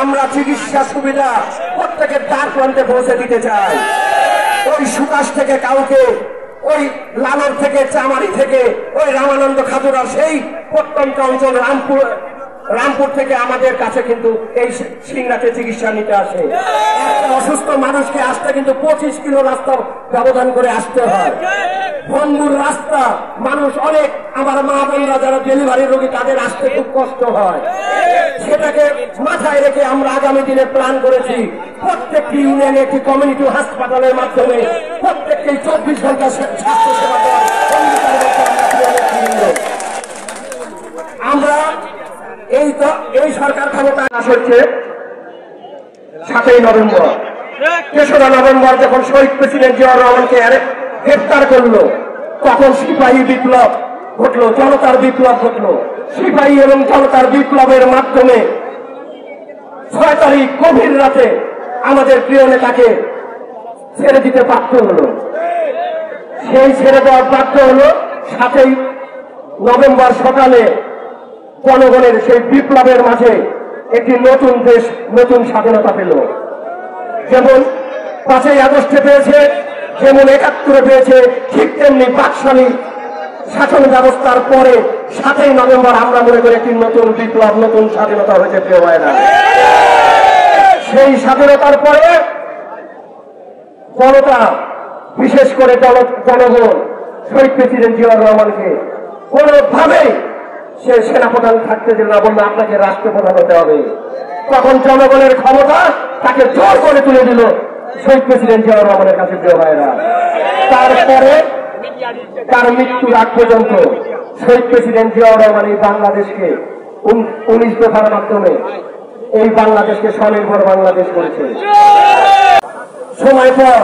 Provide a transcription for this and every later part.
আমরা চিকিৎসা সুবিধা প্রত্যেকের দ্বার প্রান্তে পৌঁছে দিতে চাই। ওই সুকাশ থেকে কাউকে, ওই লালর থেকে, চামারি থেকে, ওই রামানন্দ খাতুরা, সেই প্রত্যন্ত অঞ্চল রামপুর থেকে আমাদের কাছে কিন্তু এই সিংড়াতে চিকিৎসা নিতে আসে। একটা অসুস্থ মানুষকে আসতে কিন্তু 25 কিলো রাস্তা ব্যবধান করে আসতে হয়। বন্ধুর রাস্তা মানুষ অনেক, আমার মা বোনরা যারা ডেলিভারি রোগী তাদের আসতে খুব কষ্ট হয়। সেটাকে মাথায় রেখে আমরা আগামী দিনে প্ল্যান করেছি প্রত্যেকটি ইউনিয়নে একটি কমিউনিটি হাসপাতালের মাধ্যমে প্রত্যেককে 24 ঘন্টা স্বাস্থ্য সেবা দেওয়ার অঙ্গীকার আমরা এই সরকার ক্ষমতায় আসছে 7ই নভেম্বর। 3রা নভেম্বর যখন শহীদ প্রেসিডেন্ট জিয়াউর রহমানকে গ্রেফতার করলো, তখন সিপাহী বিপ্লব ঘটলো, জনতার বিপ্লব ঘটলো। সিপাহী এবং জনতার বিপ্লবের মাধ্যমে 6 তারিখ গভীর রাতে আমাদের প্রিয় নেতাকে ছেড়ে দিতে বাধ্য হলো। সেই ছেড়ে দেওয়ার বাধ্য হলো 7ই নভেম্বর সকালে জনগণের সেই বিপ্লবের মাঝে একটি নতুন দেশ, নতুন স্বাধীনতা পেল। যেমন 5ই আগস্টে পেয়েছে, যেমন 71-এ পেয়েছে, ঠিক তেমনি বাকশালী শাসন ব্যবস্থার পরে 7ই নভেম্বর আমরা মনে করি একটি নতুন বিপ্লব, নতুন স্বাধীনতা হয়েছে প্রিয় ভাইরা। সেই স্বাধীনতার পরে জনতা, বিশেষ করে জনগণ শহীদ প্রেসিডেন্ট জিয়াউর রহমানকে কোনোভাবেই সে সেনাপ্রধান থাকতে দিল না, বললো আপনাকে রাষ্ট্রপ্রধান হতে হবে। তখন জনগণের ক্ষমতা তাকে জোর করে তুলে দিল শহীদ প্রেসিডেন্ট জিয়াউর রহমানের কাছে প্রিয় ভাইরা। তারপরে তার মৃত্যুর আগ পর্যন্ত শহীদ প্রেসিডেন্ট জিয়াউর রহমান এই বাংলাদেশকে 19 দফার মাধ্যমে এই বাংলাদেশকে স্বনির্ভর বাংলাদেশ করেছে। সময় পর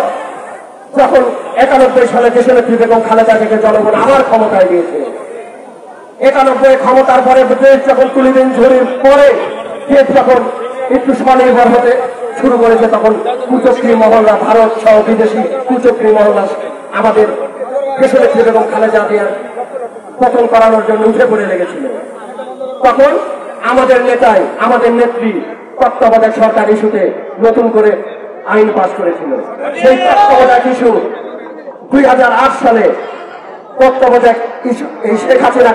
যখন 91 সালে দেশনেত্রী বেগম খালেদা জিয়াকে জনগণ আবার ক্ষমতায় দিয়েছে, 91 ক্ষমতার পরে দেশ যখন তুলিদিন ঝড়ির পরে দেশ যখন একটু স্বনির্ভর হতে শুরু করেছে, তখন কুচক্রী মহল্লা, ভারত সহ বিদেশি কুচক্রী মহল্লা আমাদের দেশনেত্রী বেগম খালেদা জিয়ার পতন করানোর জন্য উঠে পড়ে লেগেছিল। তখন আমাদের নেতাই, আমাদের নেত্রী তত্ত্বাবধায়ক সরকার ইস্যুতে নতুন করে আইন পাশ করেছিল। সেই তত্ত্বাবধায়ক ইস্যু 2008 সালে তত্ত্বাবধায়ক ইস্যু এই শেখ হাসিনা